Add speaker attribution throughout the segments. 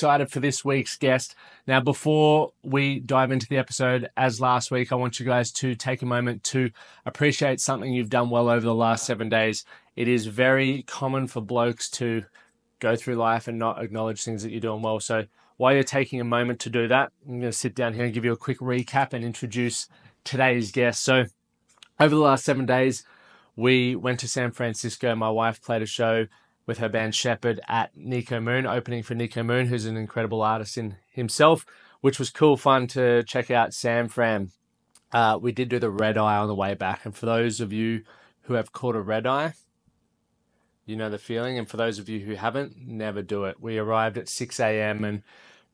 Speaker 1: Excited for this week's guest. Now, before we dive into the episode, as last week, I want you guys to take a moment to appreciate something you've done well over the last 7 days. It is very common for blokes to go through life and not acknowledge things that you're doing well. So while you're taking a moment to do that, I'm going to sit down here and give you a quick recap and introduce today's guest. So over the last 7 days, we went to San Francisco. My wife played a show with her band Shepherd at Nico Moon, opening for Nico Moon, who's an incredible artist in himself, which was cool fun to check out San Fran. We did do the red eye on the way back. And for those of you who have caught a red eye, you know the feeling. And for those of you who haven't, never do it. We arrived at 6 a.m. and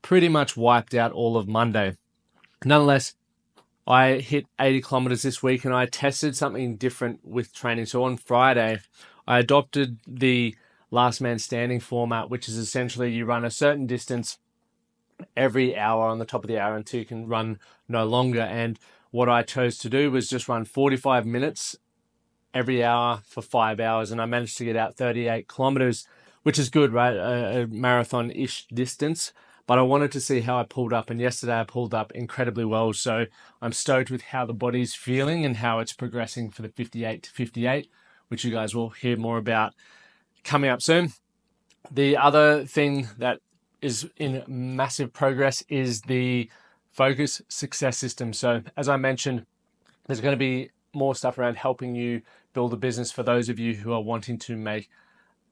Speaker 1: pretty much wiped out all of Monday. Nonetheless, I hit 80 kilometers this week and I tested something different with training. So on Friday, I adopted the last man standing format, which is essentially you run a certain distance every hour on the top of the hour until you can run no longer. And what I chose to do was just run 45 minutes every hour for 5 hours. And I managed to get out 38 kilometers, which is good, right? A marathon-ish distance. But I wanted to see how I pulled up. And yesterday I pulled up incredibly well. So I'm stoked with how the body's feeling and how it's progressing for the 58 to 58, which you guys will hear more about coming up soon. The other thing that is in massive progress is the focus success system. So as I mentioned, there's going to be more stuff around helping you build a business for those of you who are wanting to make,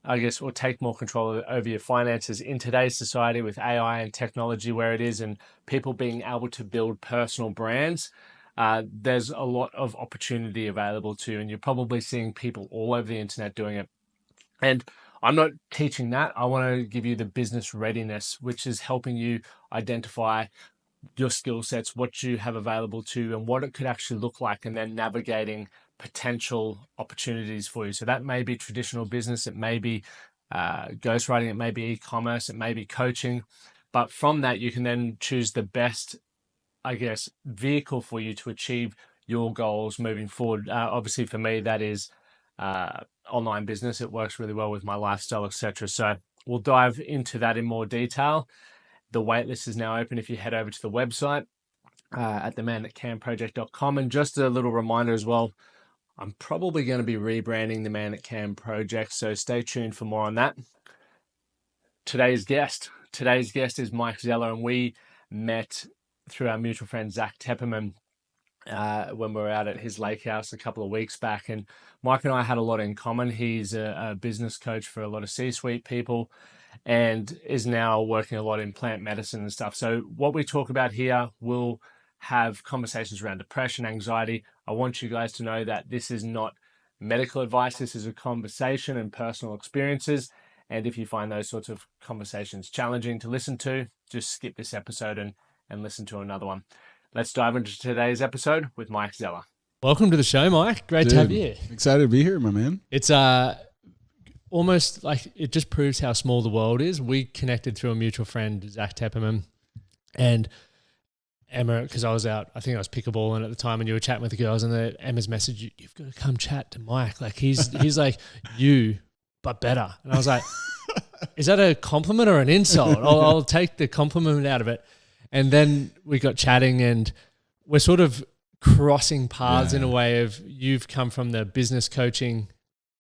Speaker 1: or take more control over your finances in today's society with AI and technology where it is and people being able to build personal brands. There's a lot of opportunity available to you, and you're probably seeing people all over the internet doing it. And I'm not teaching that. I want to give you the business readiness, which is helping you identify your skill sets, what you have available to, and what it could actually look like, and then navigating potential opportunities for you. So that may be traditional business, it may be ghostwriting, it may be e-commerce, it may be coaching. But from that, you can then choose the best, vehicle for you to achieve your goals moving forward. Obviously, for me, that is online business. It works really well with my lifestyle, etc. So we'll dive into that in more detail. The waitlist is now open if you head over to the website at themanatcamproject.com. And just a little reminder as well, I'm probably going to be rebranding the Man at Cam Project, so stay tuned for more on that. Today's guest is Mike Zeller, and we met through our mutual friend Zach Tepperman when we were out at his lake house a couple of weeks back. And Mike and I had a lot in common. He's a business coach for a lot of C-suite people and is now working a lot in plant medicine and stuff. So what we talk about here will have conversations around depression, anxiety. I want you guys to know that this is not medical advice. This is a conversation and personal experiences. And if you find those sorts of conversations challenging to listen to, just skip this episode and listen to another one. Let's dive into today's episode with Mike Zeller.
Speaker 2: Welcome to the show, Mike. Great to have you here.
Speaker 3: Excited to be here, my man.
Speaker 2: It's almost like it just proves how small the world is. We connected through a mutual friend, Zach Tepperman, and Emma, because I was out, I think I was pickleballing at the time, and you were chatting with the girls, and Emma's message, you've got to come chat to Mike. Like he's like you, but better. And I was like, is that a compliment or an insult? I'll take the compliment out of it. And then we got chatting, and we're sort of crossing paths in a way of you've come from the business coaching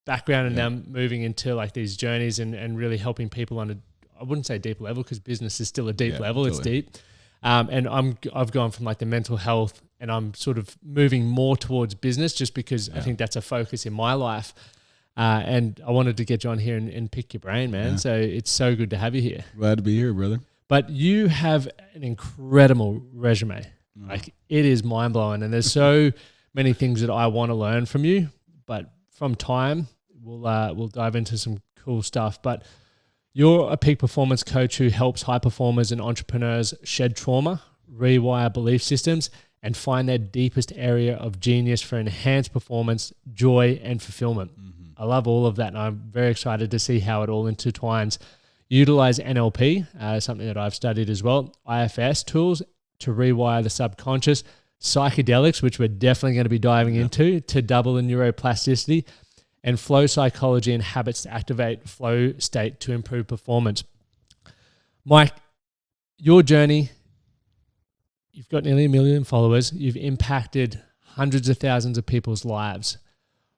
Speaker 2: background and now moving into like these journeys and really helping people on I wouldn't say deep level, because business is still a deep level. Totally. It's deep. And I've gone from like the mental health, and I'm sort of moving more towards business just because I think that's a focus in my life. And I wanted to get you on here and pick your brain, man. Yeah. So it's so good to have you here.
Speaker 3: Glad to be here, brother.
Speaker 2: But you have an incredible resume. Like it is mind blowing, and there's so many things that I want to learn from you. But from time, we'll dive into some cool stuff. But you're a peak performance coach who helps high performers and entrepreneurs shed trauma, rewire belief systems, and find their deepest area of genius for enhanced performance, joy, and fulfillment. Mm-hmm. I love all of that, and I'm very excited to see how it all intertwines. Utilize NLP, something that I've studied as well, IFS tools to rewire the subconscious, psychedelics, which we're definitely going to be diving into, to double the neuroplasticity, and flow psychology and habits to activate flow state to improve performance. Mike, your journey, you've got nearly 1 million followers. You've impacted hundreds of thousands of people's lives.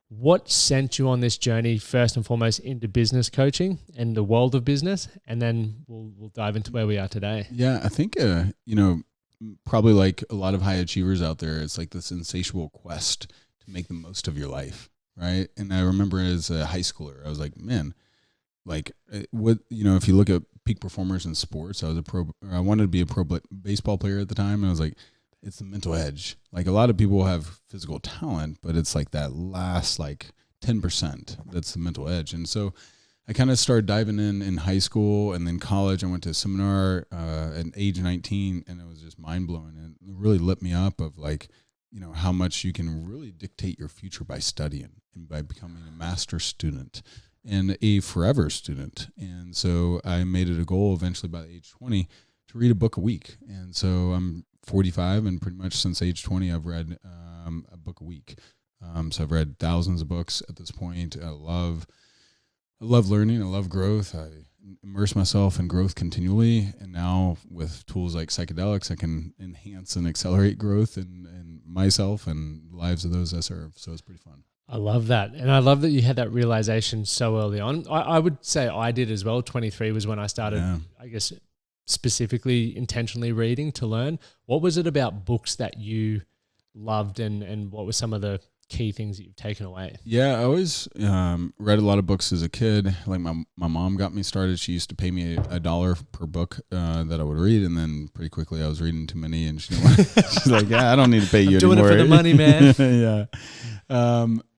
Speaker 2: What sent you on this journey, first and foremost, into business coaching and the world of business? And then we'll dive into where we are today.
Speaker 3: Yeah, I think, probably like a lot of high achievers out there, it's like this insatiable quest to make the most of your life, right? And I remember as a high schooler, I was like, man, like what, if you look at peak performers in sports, I wanted to be a pro baseball player at the time. And I was like, it's the mental edge. Like a lot of people have physical talent, but it's like that last 10% that's the mental edge. And so I kind of started diving in high school, and then college. I went to a seminar at age 19, and it was just mind blowing. And it really lit me up of how much you can really dictate your future by studying and by becoming a master student and a forever student. And so I made it a goal eventually by age 20 to read a book a week. And so I'm 45, and pretty much since age 20, I've read a book a week. So I've read thousands of books at this point. I love learning. I love growth. I immerse myself in growth continually. And now with tools like psychedelics, I can enhance and accelerate growth in myself and the lives of those I serve. So it's pretty fun.
Speaker 2: I love that. And I love that you had that realization so early on. I would say I did as well. 23 was when I started, I guess, specifically intentionally reading to learn. What was it about books that you loved, and what were some of the key things that you've taken away?
Speaker 3: Yeah, I always read a lot of books as a kid. Like my mom got me started. She used to pay me $1 per book that I would read, and then pretty quickly I was reading too many, and she's like, "Yeah, I don't need to pay you anymore."
Speaker 2: Doing it for the money, man.
Speaker 3: Yeah.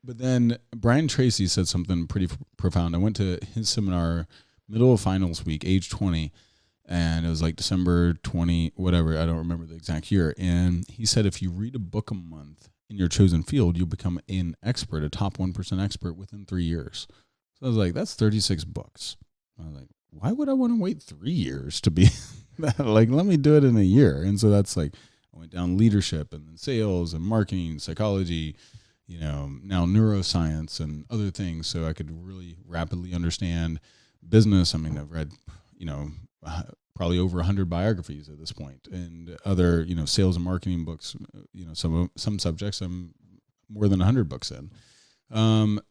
Speaker 3: But then Brian Tracy said something pretty profound. I went to his seminar middle of finals week, age 20, and it was like December 20, whatever. I don't remember the exact year. And he said, if you read a book a month in your chosen field, you'll become an expert, a top 1% expert within 3 years. So I was like, that's 36 books. I was like, why would I want to wait 3 years to be that? Like, let me do it in a year. And so that's like, I went down leadership and then sales and marketing, psychology, now neuroscience and other things. So I could really rapidly understand business. I mean, I've read, probably over 100 biographies at this point, and other, sales and marketing books, some subjects I'm more than 100 books in. But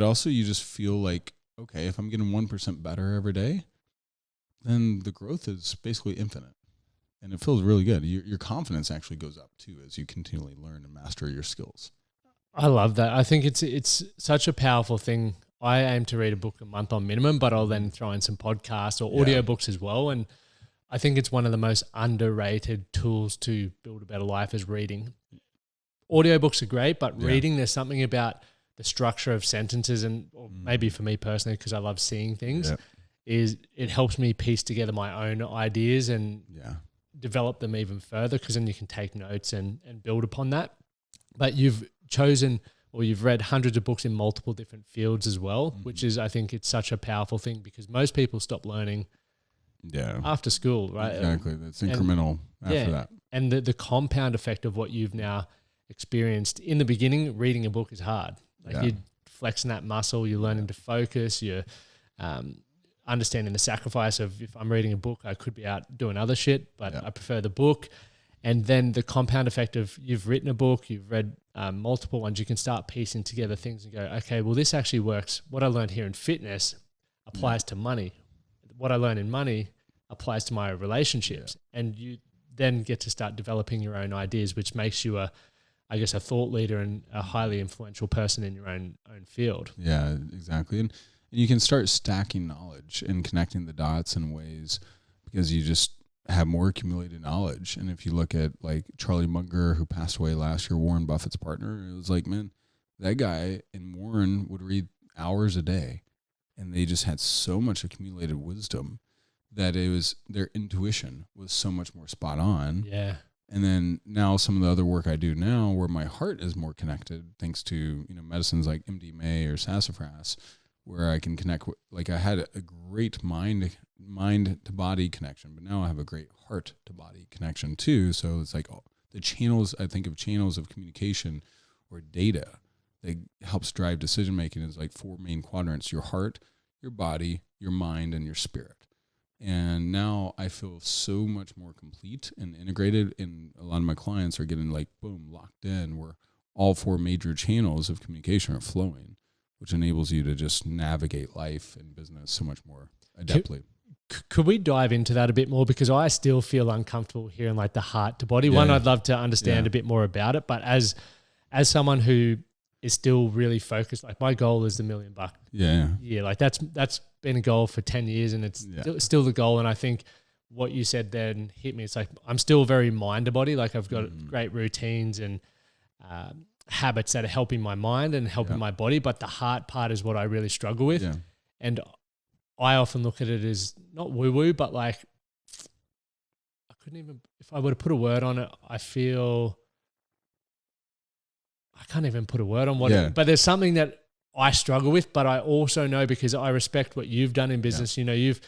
Speaker 3: also you just feel like, okay, if I'm getting 1% better every day, then the growth is basically infinite. And it feels really good. Your confidence actually goes up too as you continually learn and master your skills.
Speaker 2: I love that. I think it's such a powerful thing. I aim to read a book a month on minimum, but I'll then throw in some podcasts or audio books as well. And I think it's one of the most underrated tools to build a better life is reading. Audiobooks are great, but reading, there's something about the structure of sentences, and or maybe for me personally, because I love seeing things, is it helps me piece together my own ideas and develop them even further, because then you can take notes and build upon that. But you've chosen, or you've read hundreds of books in multiple different fields as well, which is, I think it's such a powerful thing, because most people stop learning after school, right?
Speaker 3: Exactly. That's incremental after that.
Speaker 2: And the compound effect of what you've now experienced. In the beginning, reading a book is hard. Like you're flexing that muscle, you're learning to focus, you're understanding the sacrifice of, if I'm reading a book, I could be out doing other shit, but I prefer the book. And then the compound effect of, you've written a book, you've read multiple ones, you can start piecing together things and go, okay, well, this actually works. What I learned here in fitness applies to money. What I learned in money applies to my relationships. And you then get to start developing your own ideas, which makes you a thought leader and a highly influential person in your own field. Yeah,
Speaker 3: exactly. And you can start stacking knowledge and connecting the dots in ways, because you just have more accumulated knowledge. And if you look at like Charlie Munger, who passed away last year, Warren Buffett's partner, it was like, man, that guy and Warren would read hours a day, and they just had so much accumulated wisdom that it was, their intuition was so much more spot on.
Speaker 2: Yeah.
Speaker 3: And then now some of the other work I do now, where my heart is more connected, thanks to, medicines like MDMA or sassafras, where I can connect with, like I had a great mind to body connection, but now I have a great heart to body connection too. So it's like the channels, I think of channels of communication or data that helps drive decision making is like 4 main quadrants: your heart, your body, your mind, and your spirit. And now I feel so much more complete and integrated, and a lot of my clients are getting like, boom, locked in, where all 4 major channels of communication are flowing, which enables you to just navigate life and business so much more adeptly.
Speaker 2: Could we dive into that a bit more? Because I still feel uncomfortable hearing like the heart to body. One, I'd love to understand a bit more about it, but as someone who is still really focused, like my goal is the $1 million. Yeah. Like that's been a goal for 10 years and it's still the goal. And I think what you said then hit me. It's like, I'm still very mind to body. Like I've got great routines and habits that are helping my mind and helping my body. But the heart part is what I really struggle with. Yeah. And I often look at it as not woo-woo, but like I couldn't even, if I were to put a word on it, I feel I can't even put a word on what it, but there's something that I struggle with, but I also know, because I respect what you've done in business. You know, you've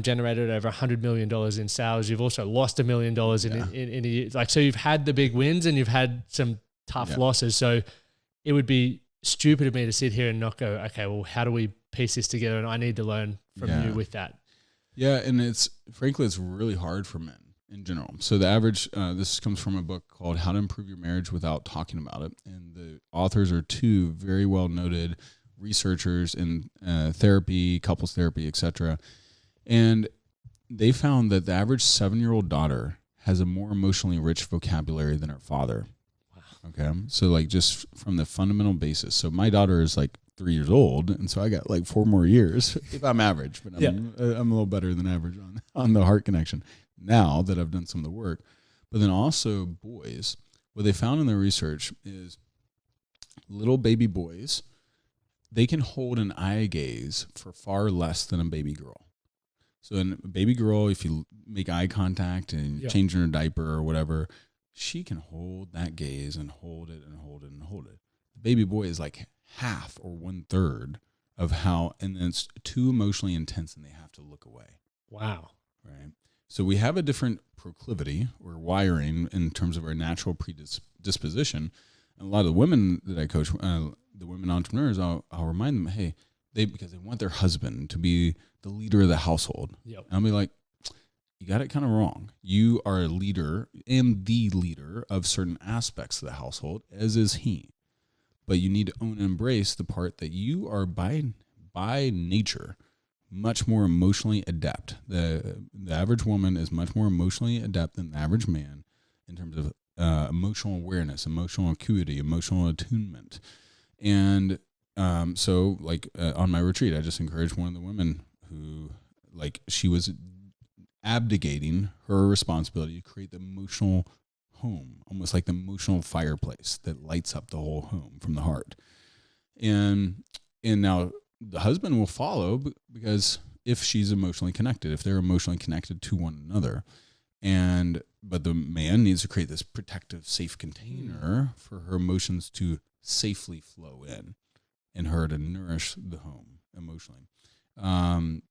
Speaker 2: generated over $100 million in sales. You've also lost $1 million in a year. Like, so you've had the big wins and you've had some tough losses. So it would be stupid of me to sit here and not go, okay, well, how do we piece this together? And I need to learn from you with that. Yeah.
Speaker 3: And it's really hard for men in general. So the average, this comes from a book called How to Improve Your Marriage Without Talking About It. And the authors are 2 very well noted researchers in therapy, couples therapy, etc. And they found that the average 7-year-old daughter has a more emotionally rich vocabulary than her father. Wow. Okay. So like just from the fundamental basis. So my daughter is like 3 years old, and so I got like 4 more years if I'm average, but I'm a little better than average on the heart connection now that I've done some of the work. But then also boys, what they found in their research is little baby boys, they can hold an eye gaze for far less than a baby girl. So in a baby girl, if you make eye contact and change her diaper or whatever, she can hold that gaze and hold it and hold it and hold it. The baby boy is like half or 1/3 of how, and then it's too emotionally intense and they have to look away.
Speaker 2: Wow.
Speaker 3: Right. So we have a different proclivity or wiring in terms of our natural predisposition. And a lot of the women that I coach, the women entrepreneurs, I'll remind them, hey, because they want their husband to be the leader of the household. Yep. And I'll be like, you got it kind of wrong. You are a leader and the leader of certain aspects of the household, as is he. But you need to own and embrace the part that you are by nature much more emotionally adept. The average woman is much more emotionally adept than the average man in terms of emotional awareness, emotional acuity, emotional attunement. And so like on my retreat, I just encouraged one of the women who, like, she was abdicating her responsibility to create the emotional home, almost like the emotional fireplace that lights up the whole home from the heart. And now the husband will follow, because if she's emotionally connected, if they're emotionally connected to one another, but the man needs to create this protective, safe container for her emotions to safely flow in and her to nourish the home emotionally. And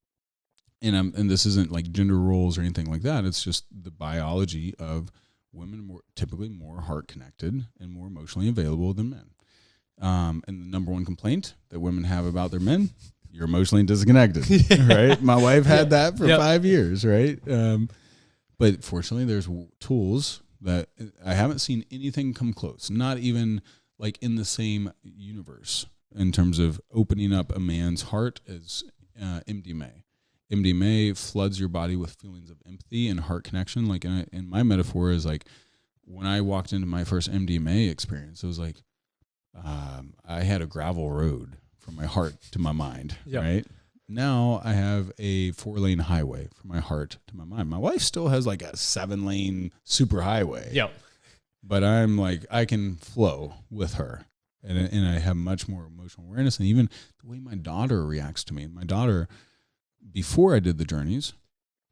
Speaker 3: this isn't like gender roles or anything like that. It's just the biology of women typically more heart connected and more emotionally available than men. And the number one complaint that women have about their men, you're emotionally disconnected, right? My wife had that for 5 years, right? But fortunately, there's tools that I haven't seen anything come close, not even like in the same universe in terms of opening up a man's heart as MDMA. MDMA floods your body with feelings of empathy and heart connection. Like in my metaphor is like when I walked into my first MDMA experience, it was like I had a gravel road from my heart to my mind, right? Now I have a 4-lane highway from my heart to my mind. My wife still has like a 7-lane super highway. Yep. But I'm like, I can flow with her. And I have much more emotional awareness. And even the way my daughter reacts to me. My daughter, before I did the journeys,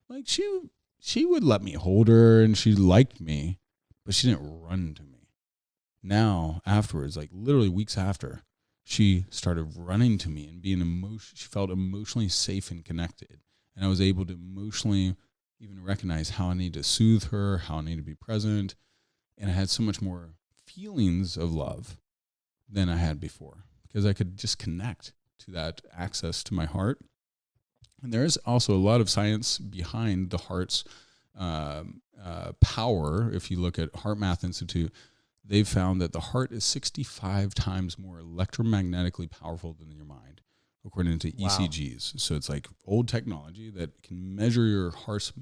Speaker 3: like she would let me hold her and she liked me, but she didn't run to me. Now, afterwards, like literally weeks after, she started running to me and she felt emotionally safe and connected. And I was able to emotionally even recognize how I need to soothe her, how I need to be present. And I had so much more feelings of love than I had before because I could just connect to that access to my heart. And there is also a lot of science behind the heart's power. If you look at Heart Math Institute, they've found that the heart is 65 times more electromagnetically powerful than your mind, according to ECGs. So it's like old technology that can measure your heart's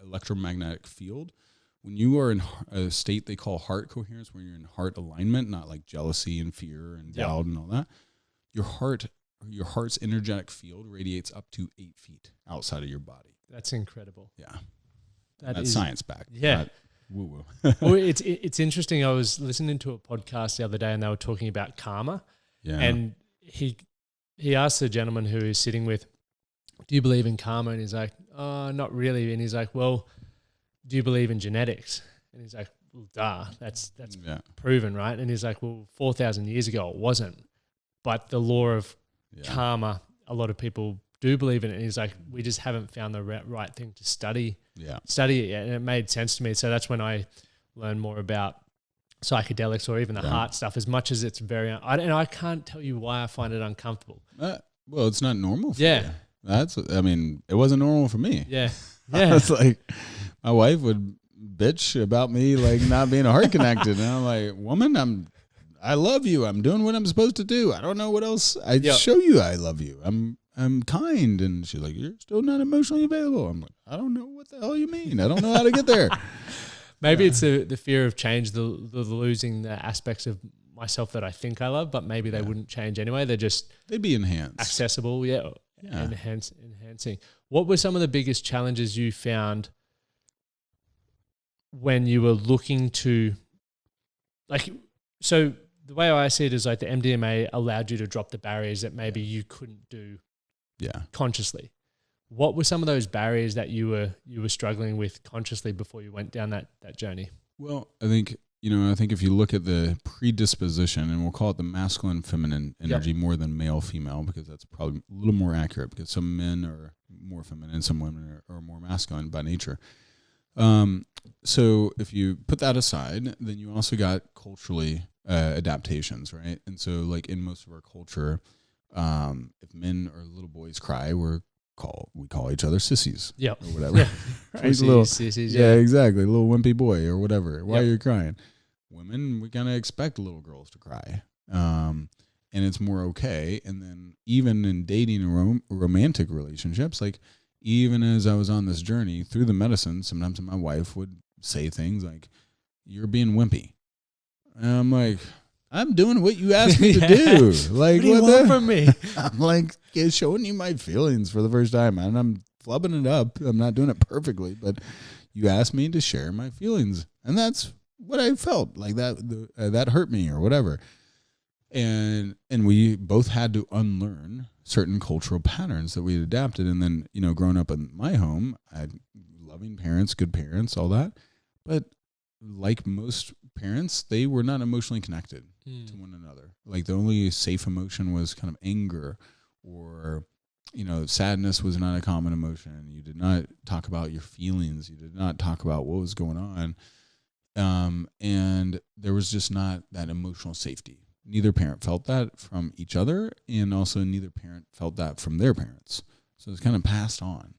Speaker 3: electromagnetic field. When you are in a state they call heart coherence, where you're in heart alignment, not like jealousy and fear and doubt and all that, your heart's energetic field radiates up to 8 feet outside of your body.
Speaker 2: That's incredible.
Speaker 3: Yeah. That's science backed.
Speaker 2: Yeah.
Speaker 3: Woo-woo.
Speaker 2: Well, it's interesting. I was listening to a podcast the other day and they were talking about karma.
Speaker 3: Yeah.
Speaker 2: And he asked the gentleman who he's sitting with, do you believe in karma? And he's like, oh, not really. And he's like, well, do you believe in genetics? And he's like, well, duh, that's proven, right? And he's like, well, 4,000 years ago it wasn't. But the law of karma, a lot of people do believe in it. And he's like, we just haven't found the right thing to study it yet. And it made sense to me. So that's when I learned more about psychedelics or even the heart stuff, as much as it's very, and I can't tell you why I find it uncomfortable.
Speaker 3: Well, it's not normal for you. It wasn't normal for me.
Speaker 2: Yeah.
Speaker 3: It's like my wife would bitch about me like not being heart connected. And I'm like, woman, I love you. I'm doing what I'm supposed to do. I don't know what else. I show you I love you. I'm kind. And she's like, you're still not emotionally available. I'm like, I don't know what the hell you mean. I don't know how to get there.
Speaker 2: Maybe it's the fear of change, the losing the aspects of myself that I think I love, but maybe they wouldn't change anyway. They'd
Speaker 3: be enhanced.
Speaker 2: Accessible, enhancing. What were some of the biggest challenges you found when you were looking to, so the way I see it is like the MDMA allowed you to drop the barriers that maybe you couldn't do consciously. What were some of those barriers that you were struggling with consciously before you went down that journey?
Speaker 3: Well, I think if you look at the predisposition, and we'll call it the masculine feminine energy more than male female, because that's probably a little more accurate, because some men are more feminine, some women are more masculine by nature. So if you put that aside, then you also got culturally adaptations, right? And so like in most of our culture, if men or little boys cry, we call each other sissies, or whatever.
Speaker 2: Sissies,
Speaker 3: yeah, exactly. Little wimpy boy or whatever. Why are you crying? Women, we kind of expect little girls to cry, and it's more okay. And then even in dating and romantic relationships, like even as I was on this journey through the medicine, sometimes my wife would say things like, "You're being wimpy," and I'm like, I'm doing what you asked me to do. Like,
Speaker 2: what do you want from me?
Speaker 3: I'm like showing you my feelings for the first time, and I'm flubbing it up. I'm not doing it perfectly, but you asked me to share my feelings, and that's what I felt like. That hurt me or whatever. And we both had to unlearn certain cultural patterns that we had adapted. And then, growing up in my home, I had loving parents, good parents, all that. But like most parents, they were not emotionally connected to one another. Like the only safe emotion was kind of anger, or sadness was not a common emotion. You did not talk about your feelings. You did not talk about what was going on. And there was just not that emotional safety. Neither parent felt that from each other, and also neither parent felt that from their parents. So it's kind of passed on.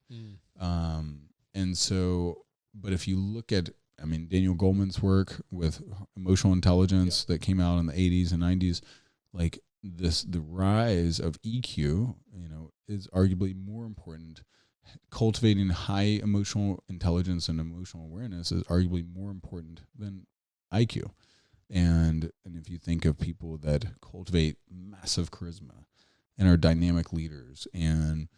Speaker 3: And so, but if you look at, Daniel Goleman's work with emotional intelligence that came out in the 80s and 90s, like the rise of EQ, is arguably more important. Cultivating high emotional intelligence and emotional awareness is arguably more important than IQ. And if you think of people that cultivate massive charisma and are dynamic leaders and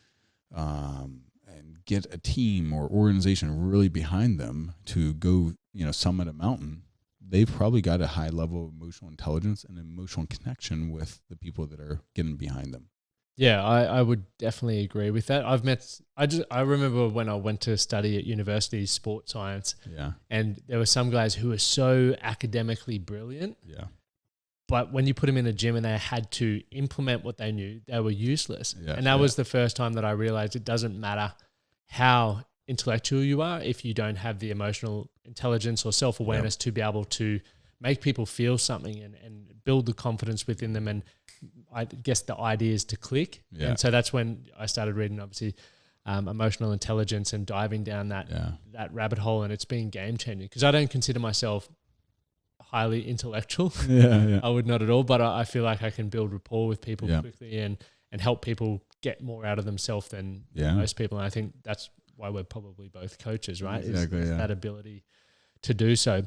Speaker 3: get a team or organization really behind them to go, summit a mountain, they've probably got a high level of emotional intelligence and emotional connection with the people that are getting behind them.
Speaker 2: Yeah, I would definitely agree with that. I remember when I went to study at university sports science, and there were some guys who were so academically brilliant, but when you put them in the gym and they had to implement what they knew, they were useless. And that was the first time that I realized it doesn't matter how intellectual you are if you don't have the emotional intelligence or self-awareness to be able to make people feel something and build the confidence within them, and I guess the ideas to click. And so that's when I started reading, obviously, emotional intelligence and diving down that rabbit hole, and it's been game changing because I don't consider myself highly intellectual. I would not at all, but I feel like I can build rapport with people quickly and help people get more out of themselves than most people. And I think that's why we're probably both coaches, right?
Speaker 3: Exactly,
Speaker 2: is that ability to do so.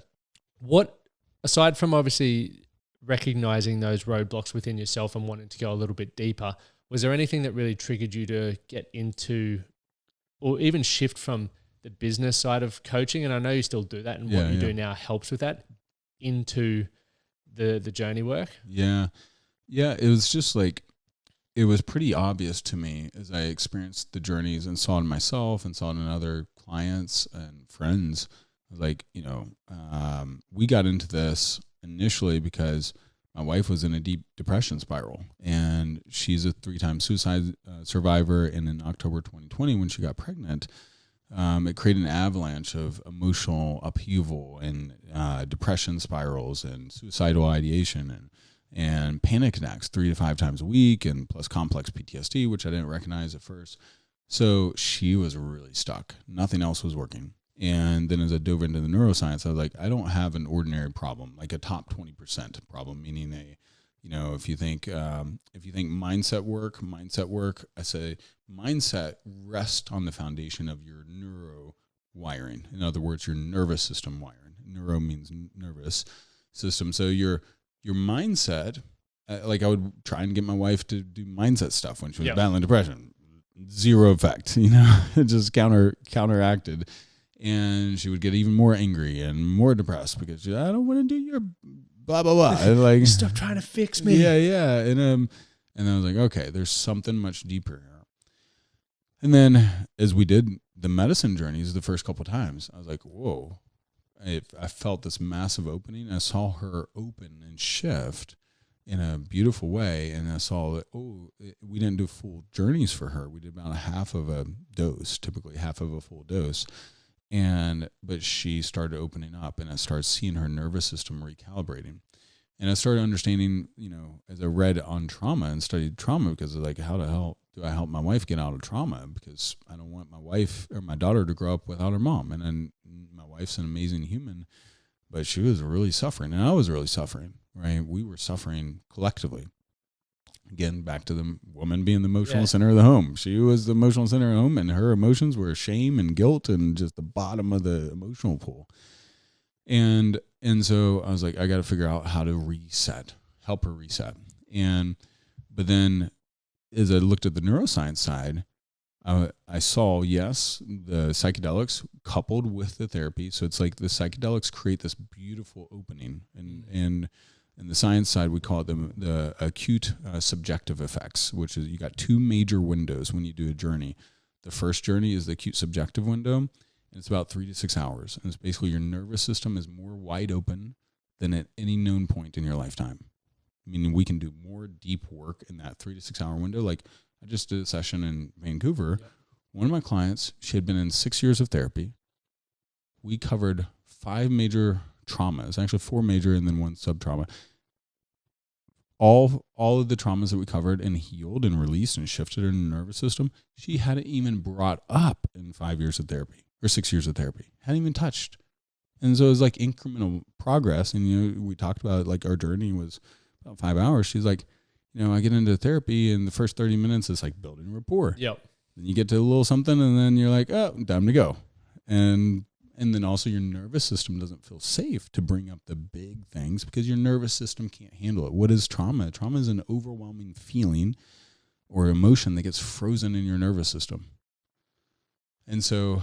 Speaker 2: What, aside from obviously recognizing those roadblocks within yourself and wanting to go a little bit deeper, was there anything that really triggered you to get into or even shift from the business side of coaching? And I know you still do that, and what you do now helps with that, into the journey work? Yeah,
Speaker 3: it was just like, it was pretty obvious to me as I experienced the journeys and saw it in myself and saw it in other clients and friends. Like, we got into this initially because my wife was in a deep depression spiral, and she's a 3-time suicide survivor. And in October 2020, when she got pregnant, it created an avalanche of emotional upheaval and depression spirals and suicidal ideation and panic attacks 3 to 5 times a week, and plus complex PTSD, which I didn't recognize at first. So she was really stuck. Nothing else was working. And then as I dove into the neuroscience, I was like, I don't have an ordinary problem, like a top 20% problem, meaning if you think mindset work, I say mindset rests on the foundation of your neuro wiring. In other words, your nervous system wiring. Neuro means nervous system. So your mindset, like I would try and get my wife to do mindset stuff when she was battling depression. Zero effect, it just counteracted. And she would get even more angry and more depressed because I don't want to do your blah, blah, blah. And like,
Speaker 2: stop trying to fix me.
Speaker 3: Yeah. And I was like, okay, there's something much deeper here. And then as we did the medicine journeys the first couple of times, I was like, whoa, I felt this massive opening. I saw her open and shift in a beautiful way. And I saw that, we didn't do full journeys for her. We did about a half of a dose, typically half of a full dose. But she started opening up, and I started seeing her nervous system recalibrating. And I started understanding, as I read on trauma and studied trauma, because like, how the hell do I help my wife get out of trauma? Because I don't want my wife or my daughter to grow up without her mom. And then my wife's an amazing human, but she was really suffering, and I was really suffering, right? We were suffering collectively. Again, back to the woman being the emotional center of the home. She was the emotional center of the home, and her emotions were shame and guilt and just the bottom of the emotional pool. And so I was like, I got to figure out how to help her reset. But then as I looked at the neuroscience side, I saw, the psychedelics coupled with the therapy. So it's like the psychedelics create this beautiful opening, and the science side, we call it the acute subjective effects, which is you got 2 major windows when you do a journey. The first journey is the acute subjective window, and it's about 3 to 6 hours. And it's basically your nervous system is more wide open than at any known point in your lifetime. Meaning we can do more deep work in that 3 to 6 hour window. Like I just did a session in Vancouver. Yep. One of my clients, she had been in 6 years of therapy. We covered 5 major traumas, actually 4 major and then 1 sub-trauma. All of the traumas that we covered and healed and released and shifted her nervous system, she hadn't even brought up in 5 years of therapy or 6 years of therapy. Hadn't even touched. And so it was like incremental progress. And, we talked about like our journey was about 5 hours. She's like, I get into therapy and the first 30 minutes is like building rapport.
Speaker 2: Yep.
Speaker 3: Then you get to a little something and then you're like, oh, time to go. And then also your nervous system doesn't feel safe to bring up the big things because your nervous system can't handle it. What is trauma? Trauma is an overwhelming feeling or emotion that gets frozen in your nervous system. And so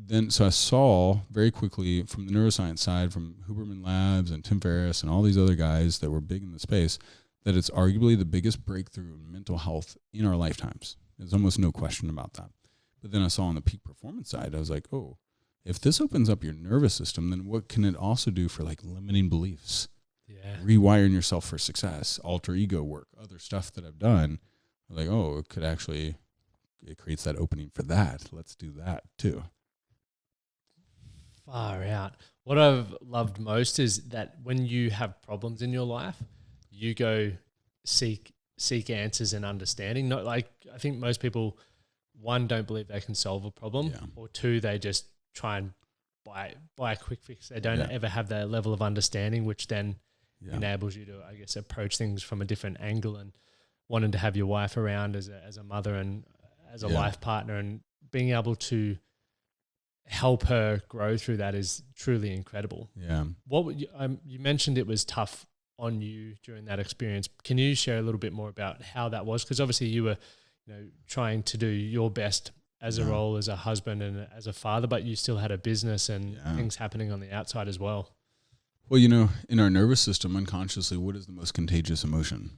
Speaker 3: I saw very quickly from the neuroscience side, from Huberman Labs and Tim Ferriss and all these other guys that were big in the space, that it's arguably the biggest breakthrough in mental health in our lifetimes. There's almost no question about that. But then I saw on the peak performance side, I was like, oh, if this opens up your nervous system, then what can it also do for like limiting beliefs? Yeah. Rewiring yourself for success, alter ego work, other stuff that I've done. Like, oh, it creates that opening for that. Let's do that too.
Speaker 2: Far out. What I've loved most is that when you have problems in your life, you go seek answers and understanding. Not like, I think most people one, don't believe they can solve a problem,
Speaker 3: Yeah.
Speaker 2: or two, they just try and buy a quick fix. They don't ever have that level of understanding, which then enables you to, I guess, approach things from a different angle, and wanting to have your wife around as a mother and as a life partner, and being able to help her grow through that is truly incredible.
Speaker 3: Yeah.
Speaker 2: What would you mentioned it was tough on you during that experience. Can you share a little bit more about how that was? Because obviously you were, trying to do your best as a role as a husband and as a father, but you still had a business and things happening on the outside as well.
Speaker 3: Well, in our nervous system, unconsciously, what is the most contagious emotion?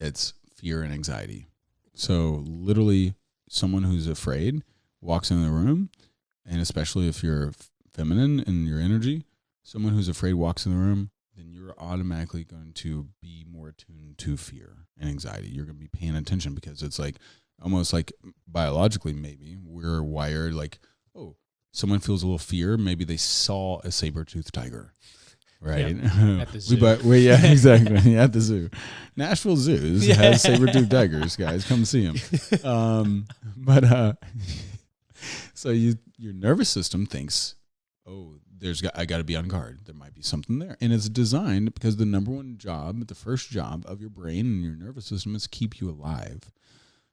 Speaker 3: It's fear and anxiety. So literally someone who's afraid walks in the room, and especially if you're feminine in your energy, someone who's afraid walks in the room, then you're automatically going to be more attuned to fear and anxiety. You're going to be paying attention, because it's like almost like biologically, maybe we're wired like, oh, someone feels a little fear. Maybe they saw a saber-toothed tiger, right?
Speaker 2: At the zoo.
Speaker 3: Yeah, exactly. At the zoo. Nashville Zoos has saber-toothed tigers, guys. Come see them. So your nervous system thinks, oh, I got to be on guard. There might be something there. And it's designed because the number one job, the first job of your brain and your nervous system is to keep you alive.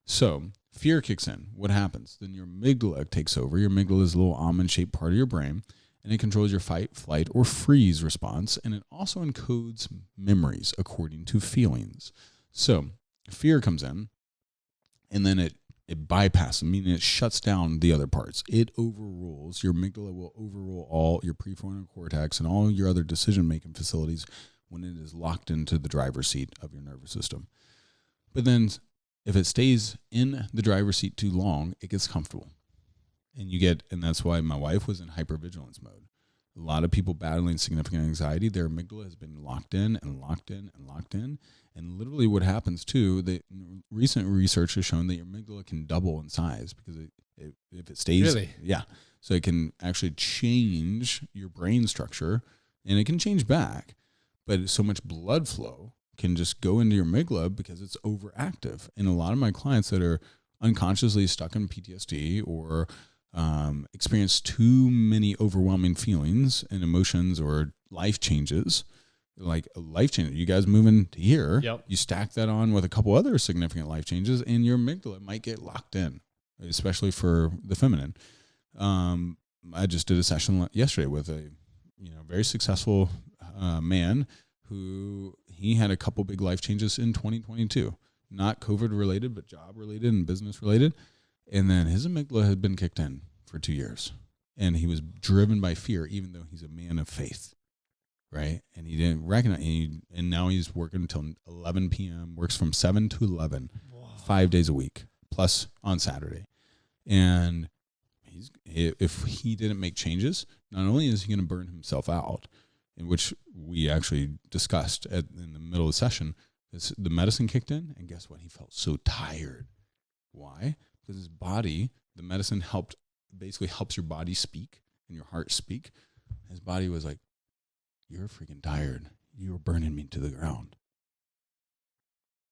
Speaker 3: So fear kicks in. What happens? Then your amygdala takes over. Your amygdala is a little almond-shaped part of your brain, and it controls your fight, flight, or freeze response. And it also encodes memories according to feelings. So fear comes in, and then it bypasses, meaning it shuts down the other parts. It overrules. Your amygdala will overrule all your prefrontal cortex and all your other decision-making facilities when it is locked into the driver's seat of your nervous system. But then if it stays in the driver's seat too long, it gets comfortable. And that's why my wife was in hypervigilance mode. A lot of people battling significant anxiety, their amygdala has been locked in and locked in and locked in. And literally what happens too, recent research has shown that your amygdala can double in size, because if it stays, so it can actually change your brain structure, and it can change back, but so much blood flow can just go into your amygdala because it's overactive. And a lot of my clients that are unconsciously stuck in PTSD or experience too many overwhelming feelings and emotions or life changes, like a life change. You guys moving to here, you stack that on with a couple other significant life changes, and your amygdala might get locked in, especially for the feminine. I just did a session yesterday with a very successful man who he had a couple big life changes in 2022, not COVID related, but job related and business related. And then his amygdala had been kicked in for 2 years, and he was driven by fear, even though he's a man of faith. Right. And he didn't recognize, and now he's working until 11 p.m., works from 7 to 11, 5 days a week, plus on Saturday. And if he didn't make changes, not only is he going to burn himself out, in which we actually discussed in the middle of the session, the medicine kicked in, and guess what? He felt so tired. Why? Because his body, the medicine basically helps your body speak and your heart speak. His body was like, you're freaking tired. You're burning me to the ground.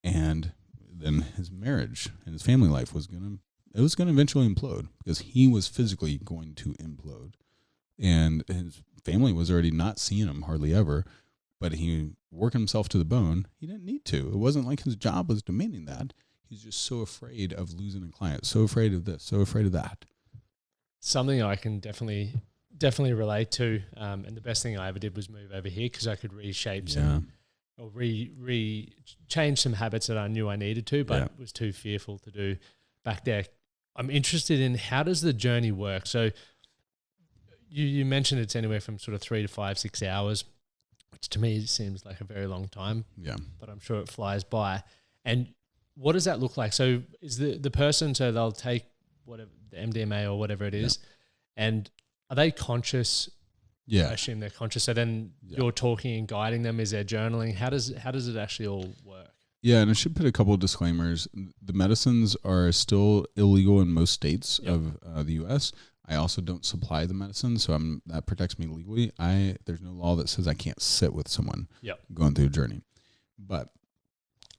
Speaker 3: And then his marriage and his family life was going to eventually implode, because he was physically going to implode. And his family was already not seeing him hardly ever, but he worked himself to the bone. He didn't need to. It wasn't like his job was demanding that. He's just so afraid of losing a client, so afraid of this, so afraid of that.
Speaker 2: Something I can definitely relate to. And the best thing I ever did was move over here, because I could reshape some or change some habits that I knew I needed to, but was too fearful to do back there. I'm interested in, how does the journey work? So you mentioned it's anywhere from sort of 3 to 5, 6 hours, which to me seems like a very long time. Yeah. But I'm sure it flies by. And what does that look like? So is the person, so they'll take whatever, the MDMA or whatever it is, and are they conscious? Yeah. I assume they're conscious. So then you're talking and guiding them. Is there journaling? How does it actually all work?
Speaker 3: Yeah, and I should put a couple of disclaimers. The medicines are still illegal in most states of the U.S. I also don't supply the medicine, so that protects me legally. There's no law that says I can't sit with someone going through a journey. But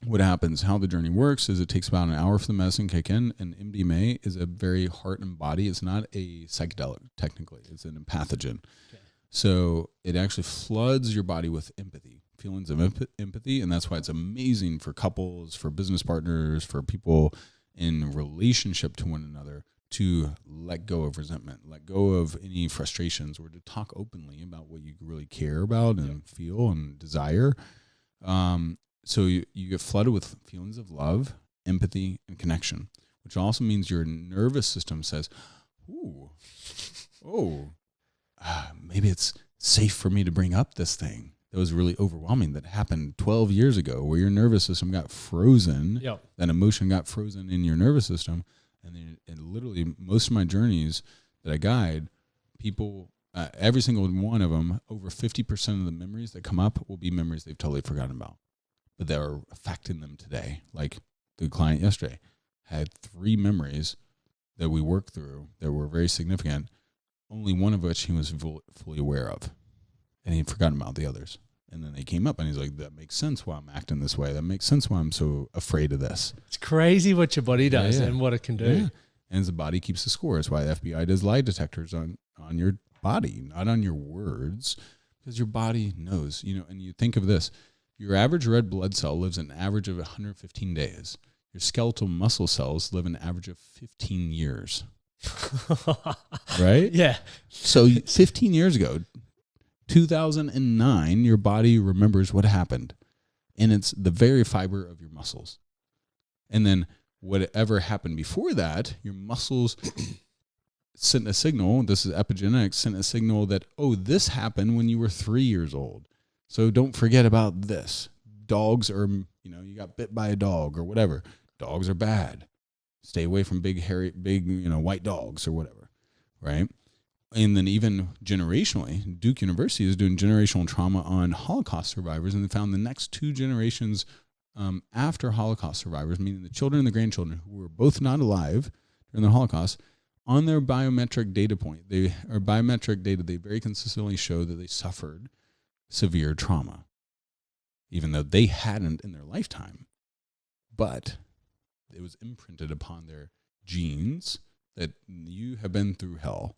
Speaker 3: what happens, how the journey works is it takes about an hour for the medicine to kick in, and MDMA is a very heart and body. It's not a psychedelic, technically. It's an empathogen. Okay. So it actually floods your body with empathy, feelings of empathy, and that's why it's amazing for couples, for business partners, for people in relationship to one another to let go of resentment, let go of any frustrations, or to talk openly about what you really care about and feel and desire. So you get flooded with feelings of love, empathy, and connection, which also means your nervous system says, maybe it's safe for me to bring up this thing that was really overwhelming that happened 12 years ago, where your nervous system got frozen. Yep. That emotion got frozen in your nervous system. And literally most of my journeys that I guide, people, every single one of them, over 50% of the memories that come up will be memories they've totally forgotten about, but that are affecting them today. Like the client yesterday had 3 memories that we worked through that were very significant, only one of which he was fully aware of, and he'd forgotten about the others. And then they came up, and he's like, that makes sense why I'm acting this way. That makes sense why I'm so afraid of this.
Speaker 2: It's crazy what your body does and what it can do. Yeah.
Speaker 3: And the body keeps the score. That's why the FBI does lie detectors on your body, not on your words, because your body knows. And you think of this. Your average red blood cell lives an average of 115 days. Your skeletal muscle cells live an average of 15 years. Right?
Speaker 2: Yeah.
Speaker 3: So 15 years ago, 2009, your body remembers what happened, and it's the very fiber of your muscles. And then whatever happened before that, your muscles sent a signal. This is epigenetics, sent a signal that, this happened when you were 3 years old. So don't forget about this. Dogs are, you got bit by a dog or whatever. Dogs are bad. Stay away from big, hairy, white dogs or whatever, right? And then even generationally, Duke University is doing generational trauma on Holocaust survivors, and they found the next 2 generations after Holocaust survivors, meaning the children and the grandchildren who were both not alive during the Holocaust, on their biometric data they very consistently show that they suffered severe trauma, even though they hadn't in their lifetime. But it was imprinted upon their genes that you have been through hell.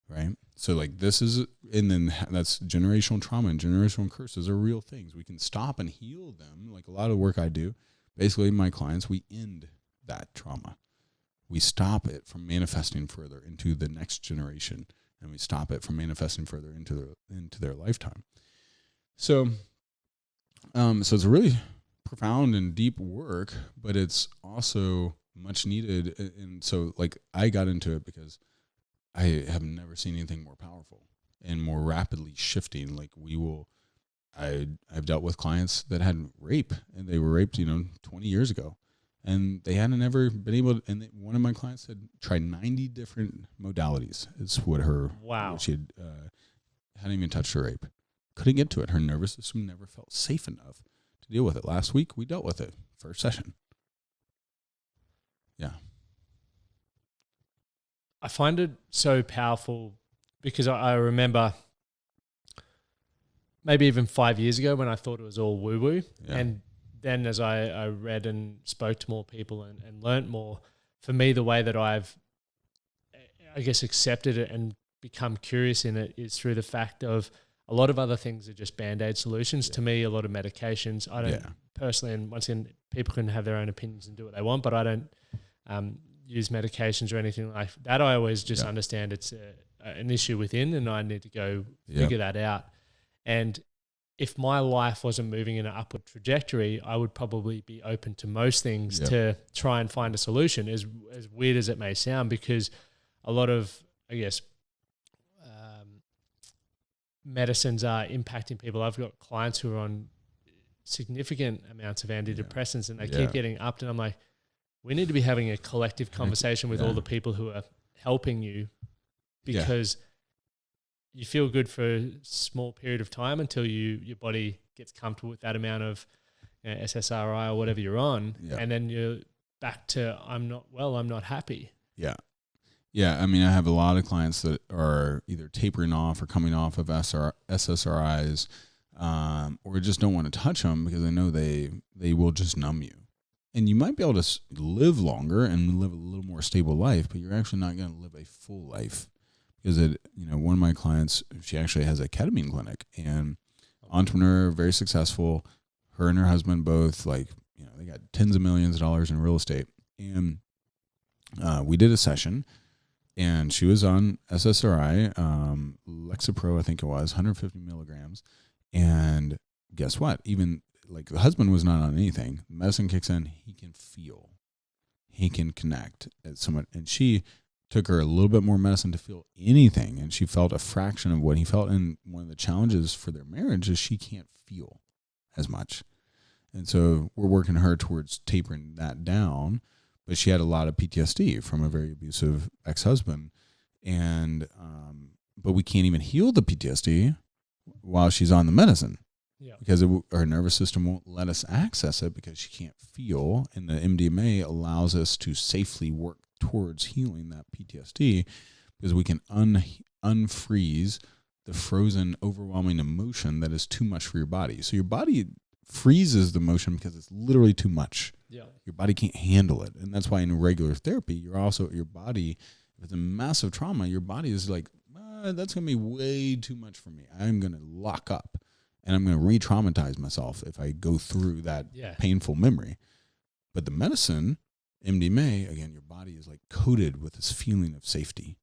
Speaker 3: Right? So this is, and then that's generational trauma, and generational curses are real things. We can stop and heal them. Like a lot of work I do, basically my clients, we end that trauma. We stop it from manifesting further into the next generation, and we stop it from manifesting further into their lifetime. So it's a really profound and deep work, but it's also much needed. And so I got into it because I have never seen anything more powerful and more rapidly shifting. I've dealt with clients that had rape, and they were raped, 20 years ago, and they hadn't ever been able to, and one of my clients had tried 90 different modalities. It's what she had, hadn't even touched her rape. Couldn't get to it. Her nervous system never felt safe enough to deal with it. Last week, we dealt with it. First session. Yeah.
Speaker 2: I find it so powerful because I remember maybe even 5 years ago when I thought it was all woo-woo. Yeah. And then as I read and spoke to more people and learnt more, for me, the way that I've, accepted it and become curious in it is through the fact of a lot of other things are just Band-Aid solutions. To me, a lot of medications. I don't personally, and once again, people can have their own opinions and do what they want, but I don't use medications or anything like that. I always just understand it's an issue within, and I need to go figure that out. And if my life wasn't moving in an upward trajectory, I would probably be open to most things to try and find a solution, as weird as it may sound, because a lot of, medicines are impacting people. I've got clients who are on significant amounts of antidepressants and they keep getting upped, and I'm like, we need to be having a collective conversation with all the people who are helping you, because you feel good for a small period of time until your body gets comfortable with that amount of SSRI or whatever you're on, and then you're back to I'm not happy.
Speaker 3: Yeah, I mean, I have a lot of clients that are either tapering off or coming off of SSRIs. or just don't want to touch them because they know they will just numb you. And you might be able to live longer and live a little more stable life, but you're actually not going to live a full life. Because one of my clients, she actually has a ketamine clinic, and entrepreneur, very successful. Her and her husband both, they got tens of millions of dollars in real estate. And we did a session, and she was on SSRI, Lexapro, I think it was, 150 milligrams. And guess what? Even the husband was not on anything. The medicine kicks in. He can feel. He can connect as someone. And she took her a little bit more medicine to feel anything. And she felt a fraction of what he felt. And one of the challenges for their marriage is she can't feel as much. And so we're working her towards tapering that down. But she had a lot of PTSD from a very abusive ex-husband. And, but we can't even heal the PTSD while she's on the medicine. Yeah. Because our nervous system won't let us access it because she can't feel. And the MDMA allows us to safely work towards healing that PTSD because we can unfreeze the frozen, overwhelming emotion that is too much for your body. So your body freezes the emotion because it's literally too much. Yeah. Your body can't handle it. And that's why in regular therapy, your body, if it's a massive trauma, your body is like, that's going to be way too much for me. I'm going to lock up. And I'm going to re-traumatize myself if I go through that painful memory. But the medicine, MDMA, again, your body is coated with this feeling of safety,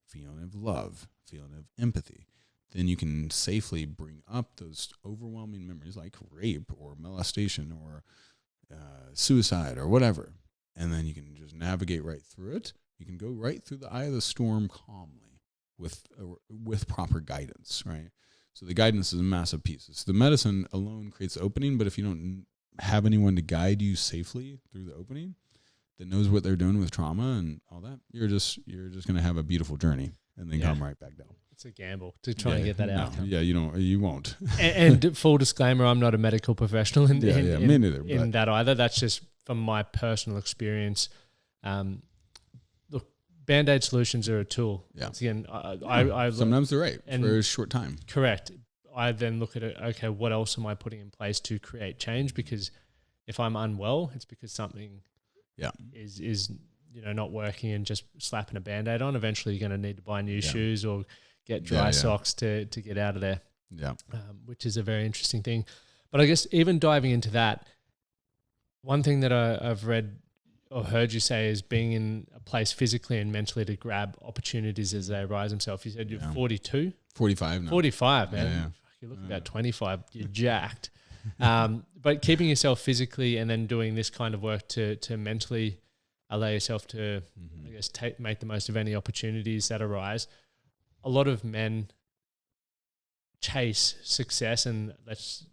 Speaker 3: feeling of love, feeling of empathy. Then you can safely bring up those overwhelming memories like rape or molestation or suicide or whatever. And then you can just navigate right through it. You can go right through the eye of the storm calmly with proper guidance, right? So the guidance is a massive piece. So the medicine alone creates the opening, but if you don't have anyone to guide you safely through the opening that knows what they're doing with trauma and all that, you're just going to have a beautiful journey and then come right back down.
Speaker 2: It's a gamble to try and get that outcome.
Speaker 3: Yeah, you won't.
Speaker 2: and full disclaimer, I'm not a medical professional me neither, in that either. That's just from my personal experience. Look, Band-Aid solutions are a tool. Yeah. Again, I
Speaker 3: sometimes they're right for a short time.
Speaker 2: Correct. I then look at it, okay, what else am I putting in place to create change? Because if I'm unwell, it's because something is not working, and just slapping a Band-Aid on, eventually you're going to need to buy new shoes or get dry socks to get out of there. Yeah. Which is a very interesting thing. But I guess even diving into that, one thing that I've read or heard you say is being in a place physically and mentally to grab opportunities as they arise themselves. You said you're 42?
Speaker 3: 45 now.
Speaker 2: 45, man. Yeah. You look about 25. You're jacked. But keeping yourself physically and then doing this kind of work to mentally allow yourself to, I guess, make the most of any opportunities that arise. A lot of men chase success, and that's,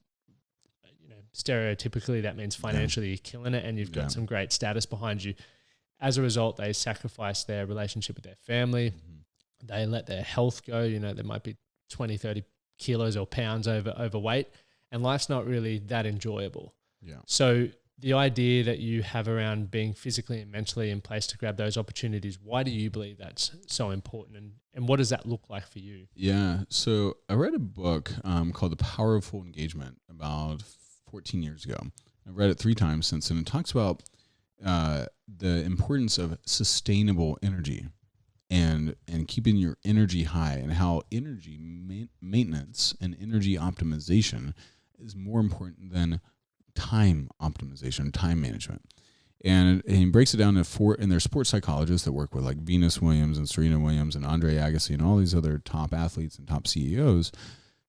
Speaker 2: stereotypically that means financially you're killing it and you've got some great status behind you. As a result, they sacrifice their relationship with their family. They let their health go. They might be 20, 30 kilos or pounds overweight, and life's not really that enjoyable. Yeah. So the idea that you have around being physically and mentally in place to grab those opportunities, why do you believe that's so important, and what does that look like for you? Yeah.
Speaker 3: So I read a book called The Power of Full Engagement about 14 years ago. I've read it 3 times since, and it talks about the importance of sustainable energy and keeping your energy high, and how energy maintenance and energy optimization is more important than time optimization, time management. And he breaks it down to 4, and there's sports psychologists that work with Venus Williams and Serena Williams and Andre Agassi and all these other top athletes and top CEOs.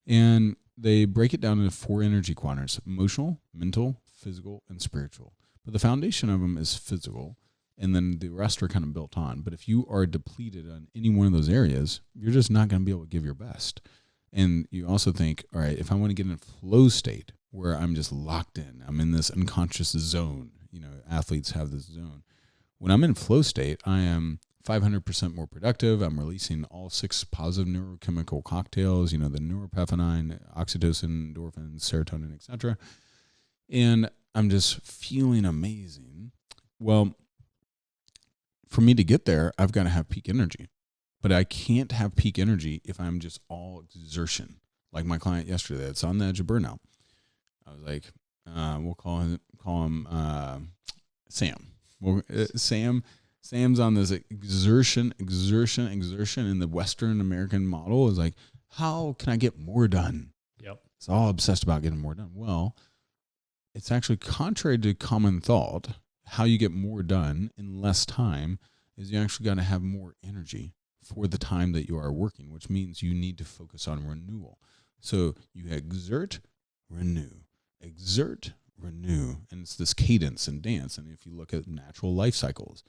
Speaker 3: And they break it down into 4 energy quadrants: emotional, mental, physical, and spiritual. But the foundation of them is physical, and then the rest are kind of built on. But if you are depleted on any one of those areas, you're just not going to be able to give your best. And you also think, all right, if I want to get in a flow state where I'm just locked in, I'm in this unconscious zone. Athletes have this zone. When I'm in flow state, I am 500% more productive. I'm releasing all 6 positive neurochemical cocktails, the norepinephrine, oxytocin, endorphins, serotonin, etc. And I'm just feeling amazing. Well, for me to get there, I've got to have peak energy. But I can't have peak energy if I'm just all exertion. like my client yesterday that's on the edge of burnout. I was like, we'll call him Sam. Well, Sam's on this exertion in the Western American model is like, how can I get more done?
Speaker 2: Yep.
Speaker 3: It's all obsessed about getting more done. Well, it's actually contrary to common thought. How you get more done in less time is you actually got to have more energy for the time that you are working, which means you need to focus on renewal. So you exert, renew, exert, renew. And it's this cadence and dance. And if you look at natural life cycles,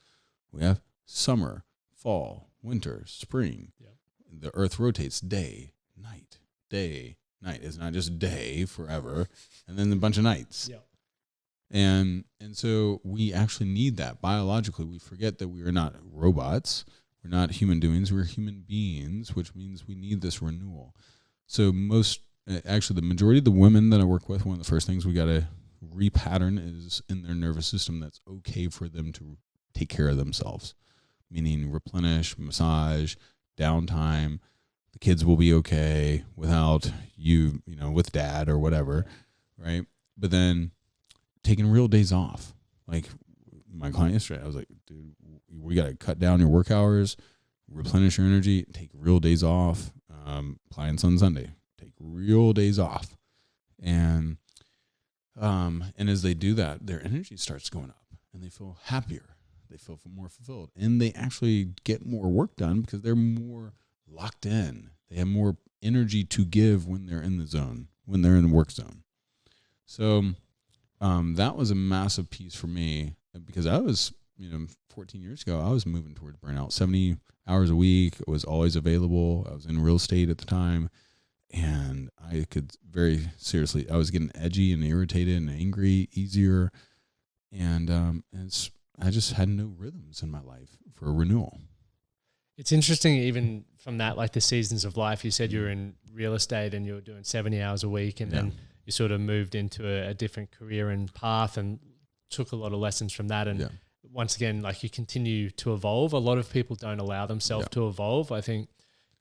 Speaker 3: we have summer, fall, winter, spring.
Speaker 2: Yep.
Speaker 3: The earth rotates day, night, day, night. It's not just day forever and then a bunch of nights.
Speaker 2: Yep.
Speaker 3: And so we actually need that biologically. We forget that we are not robots. We're not human doings. We're human beings, which means we need this renewal. So the majority of the women that I work with, one of the first things we got to repattern is in their nervous system that's okay for them to take care of themselves, meaning replenish, massage, downtime. The kids will be okay without you, with dad or whatever, right? But then taking real days off. Like my client yesterday, I was like, dude, we got to cut down your work hours, replenish your energy, take real days off. Clients on Sunday, take real days off. And as they do that, their energy starts going up and they feel happier. They feel more fulfilled and they actually get more work done because they're more locked in. They have more energy to give when they're in the zone, when they're in the work zone. So that was a massive piece for me because I was, 14 years ago, I was moving towards burnout. 70 hours a week. I was always available. I was in real estate at the time. And I could I was getting edgy and irritated and angry easier. And I just had no rhythms in my life for renewal.
Speaker 2: It's interesting, even from that, like the seasons of life. You said you were in real estate and you were doing 70 hours a week, and then you sort of moved into a different career and path and took a lot of lessons from that. And once again, like you continue to evolve. A lot of people don't allow themselves to evolve. I think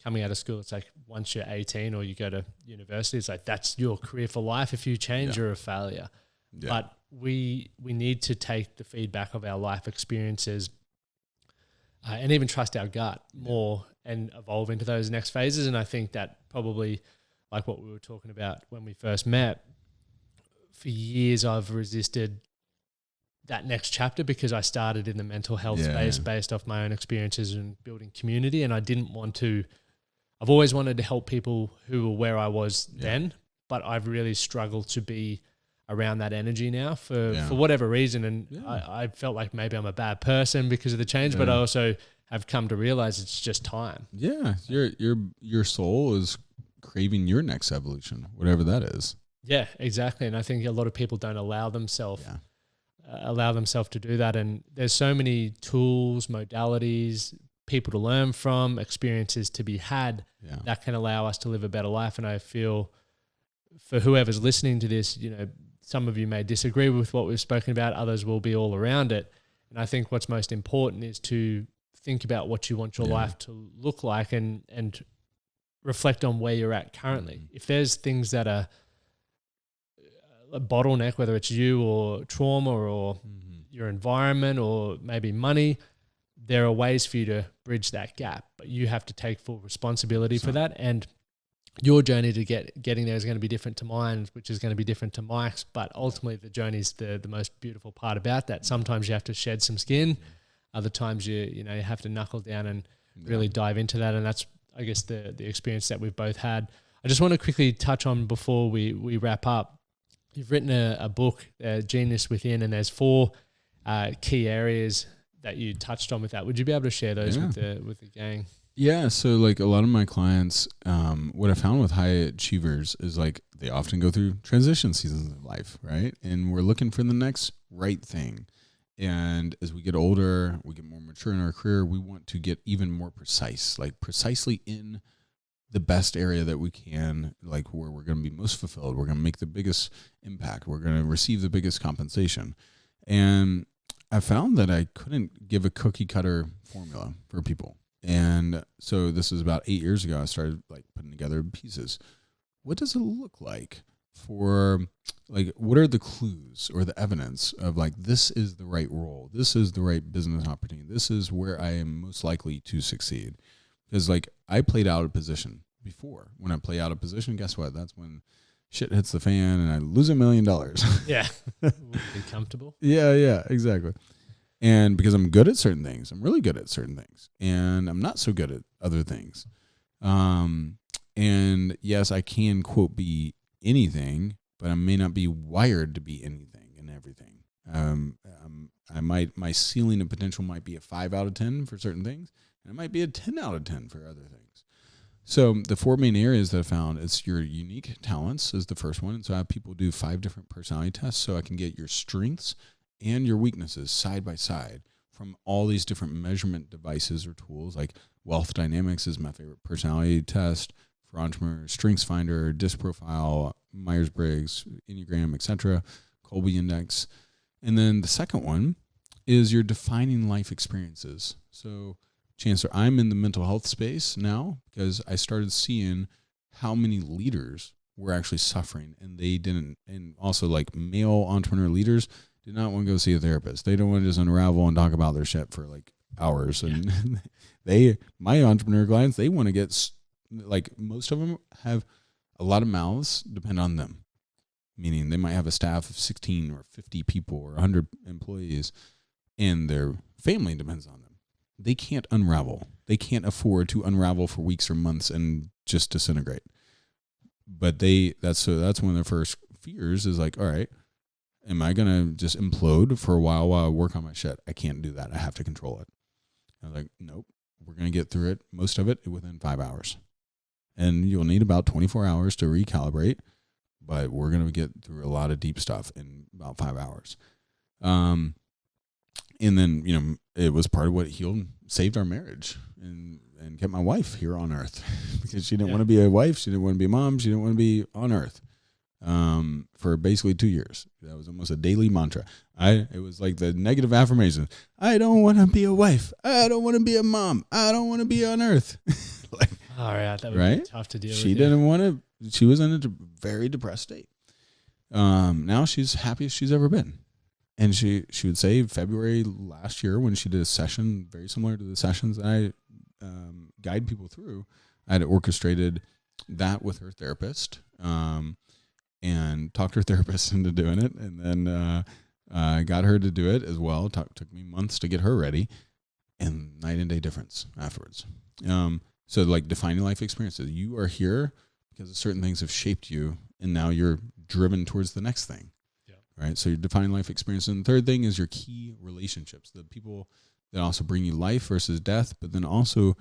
Speaker 2: coming out of school, it's like once you're 18 or you go to university, it's like that's your career for life. If you change, you're a failure. Yeah. But we need to take the feedback of our life experiences and even trust our gut more and evolve into those next phases. And I think that probably, like what we were talking about when we first met, for years I've resisted that next chapter because I started in the mental health space based off my own experiences and building community. And I didn't want to, I've always wanted to help people who were where I was then, but I've really struggled to be around that energy now for whatever reason. And I felt like maybe I'm a bad person because of the change, but I also have come to realize it's just time. Yeah.
Speaker 3: Your soul is craving your next evolution, whatever that is.
Speaker 2: Yeah, exactly. And I think a lot of people don't allow themselves to do that. And there's so many tools, modalities, people to learn from, experiences to be had that can allow us to live a better life. And I feel for whoever's listening to this, some of you may disagree with what we've spoken about, others will be all around it. And I think what's most important is to think about what you want your life to look like and reflect on where you're at currently. Mm-hmm. If there's things that are a bottleneck, whether it's you or trauma or your environment or maybe money, there are ways for you to bridge that gap, but you have to take full responsibility for that. And your journey to getting there is going to be different to mine, which is going to be different to Mike's, but ultimately the journey is the most beautiful part about that. Sometimes you have to shed some skin. Other times you have to knuckle down and really dive into that. And that's, I guess, the experience that we've both had. I just want to quickly touch on before we wrap up. You've written a book, Genius Within, and there's 4 key areas that you touched on with that. Would you be able to share those with the gang?
Speaker 3: Yeah. So like a lot of my clients, what I found with high achievers is like they often go through transition seasons of life, right? And we're looking for the next right thing. And as we get older, we get more mature in our career, we want to get even more precise, like precisely in the best area that we can, like where we're going to be most fulfilled. We're going to make the biggest impact. We're going to receive the biggest compensation. And I found that I couldn't give a cookie cutter formula for people. And so this was about 8 years ago. I started like putting together pieces. what does it look like for, like, what are the clues or the evidence of, like, this is the right role, this is the right business opportunity, this is where I am most likely to succeed. Because, like, I played out of position before. When I play out of position, guess what? That's when shit hits the fan and I lose $1 million.
Speaker 2: Yeah. Be comfortable.
Speaker 3: Yeah, exactly. And because I'm good at certain things, I'm really good at certain things, and I'm not so good at other things. And yes, I can, quote, be anything, but I may not be wired to be anything and everything. My ceiling of potential might be a 5 out of 10 for certain things, and it might be a 10 out of 10 for other things. So the 4 main areas that I found, it's your unique talents is the first one. And so I have people do 5 different personality tests so I can get your strengths and your weaknesses side by side from all these different measurement devices or tools. Like Wealth Dynamics is my favorite personality test for entrepreneurs, Strengths Finder, Disc Profile, Myers-Briggs, Enneagram, etc., Colby Index. And then the second one is your defining life experiences. So Chancellor, I'm in the mental health space now because I started seeing how many leaders were actually suffering, and they didn't. And also, like, male entrepreneur leaders did not want to go see a therapist. They don't want to just unravel and talk about their shit for like hours. And my entrepreneur clients, they want to get, like, most of them have a lot of mouths depend on them, meaning they might have a staff of 16 or 50 people or 100 employees, and their family depends on them. They can't unravel. They can't afford to unravel for weeks or months and just disintegrate. But that's one of their first fears is like, all right, am I going to just implode for a while I work on my shit? I can't do that. I have to control it. I was like, nope, we're going to get through it, most of it within 5 hours. And you'll need about 24 hours to recalibrate, but we're going to get through a lot of deep stuff in about 5 hours. And then, it was part of what saved our marriage and kept my wife here on earth because she didn't want to be a wife. She didn't want to be a mom. She didn't want to be on earth for basically 2 years. That was almost a daily mantra. It was like the negative affirmation. I don't want to be a wife. I don't want to be a mom. I don't want to be on earth. Like,
Speaker 2: all right. That would be tough to deal with.
Speaker 3: She didn't want to. She was in a very depressed state. Now she's happiest she's ever been. And she would say February last year when she did a session very similar to the sessions I guide people through, I had orchestrated that with her therapist and talked her therapist into doing it. And then I got her to do it as well. Took me months to get her ready, and night and day difference afterwards. So like defining life experiences, you are here because certain things have shaped you, and now you're driven towards the next thing. Right. So you're defining life experience. And the third thing is your key relationships, the people that also bring you life versus death, but then also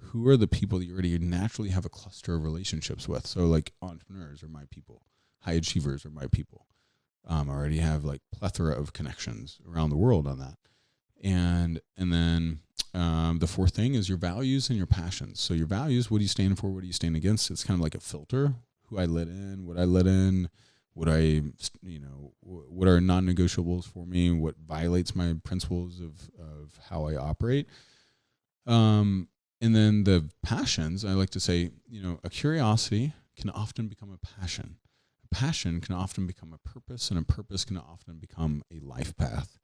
Speaker 3: who are the people that you already naturally have a cluster of relationships with. So like entrepreneurs are my people, high achievers are my people. I already have like plethora of connections around the world on that. And then the fourth thing is your values and your passions. So your values, what do you stand for? What do you stand against? It's kind of like a filter, who I let in, what I let in, what are non-negotiables for me, what violates my principles of how I operate. And then the passions, I like to say, a curiosity can often become a passion. A passion can often become a purpose, and a purpose can often become a life path.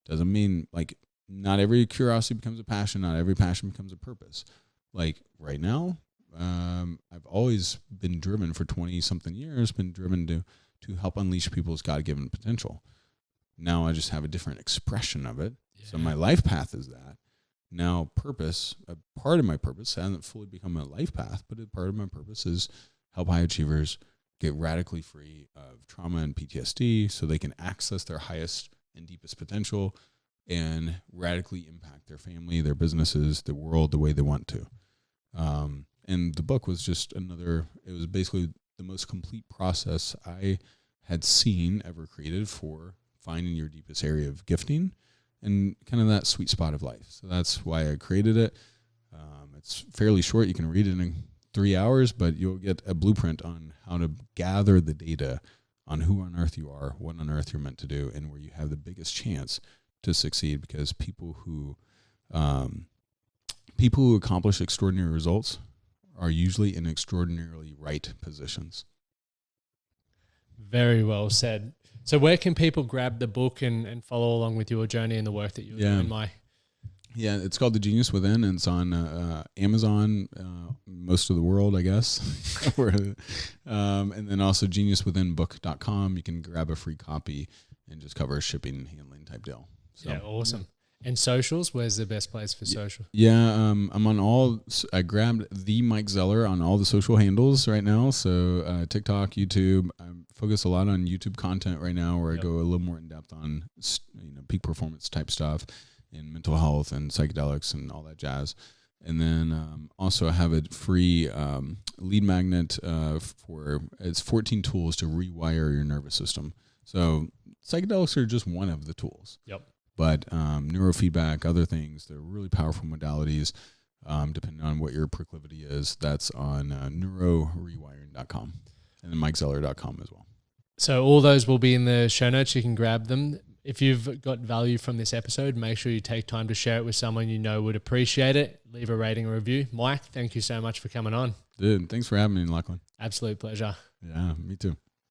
Speaker 3: Doesn't mean like not every curiosity becomes a passion, not every passion becomes a purpose. Like right now, I've always been driven for 20 something years, been driven to help unleash people's God-given potential. Now I just have a different expression of it. Yeah. So my life path is that. Now purpose, a part of my purpose hasn't fully become a life path, but a part of my purpose is help high achievers get radically free of trauma and PTSD so they can access their highest and deepest potential and radically impact their family, their businesses, the world the way they want to. And the book was just it was basically the most complete process I had seen ever created for finding your deepest area of gifting and kind of that sweet spot of life. So that's why I created it. It's fairly short. You can read it in 3 hours, but you'll get a blueprint on how to gather the data on who on earth you are, what on earth you're meant to do, and where you have the biggest chance to succeed, because people who accomplish extraordinary results are usually in extraordinarily right positions.
Speaker 2: Very well said. So where can people grab the book and follow along with your journey and the work that you're doing, Mike?
Speaker 3: Yeah, it's called The Genius Within, and it's on Amazon, most of the world, I guess. And then also geniuswithinbook.com. You can grab a free copy and just cover a shipping and handling type deal. So,
Speaker 2: yeah, awesome. And socials, where's the best place for social?
Speaker 3: Yeah, I'm on all. I grabbed the Mike Zeller on all the social handles right now. So TikTok, YouTube. I focus a lot on YouTube content right now, where I go a little more in depth on peak performance type stuff, in mental health and psychedelics and all that jazz. And then also I have a free lead magnet it's 14 tools to rewire your nervous system. So psychedelics are just one of the tools.
Speaker 2: Yep.
Speaker 3: But neurofeedback, other things, they're really powerful modalities depending on what your proclivity is. That's on neurorewiring.com and then mikezeller.com as well.
Speaker 2: So all those will be in the show notes. You can grab them. If you've got value from this episode, make sure you take time to share it with someone you know would appreciate it. Leave a rating or review. Mike, thank you so much for coming on.
Speaker 3: Dude, thanks for having me, Lachlan.
Speaker 2: Absolute pleasure.
Speaker 3: Yeah, me too.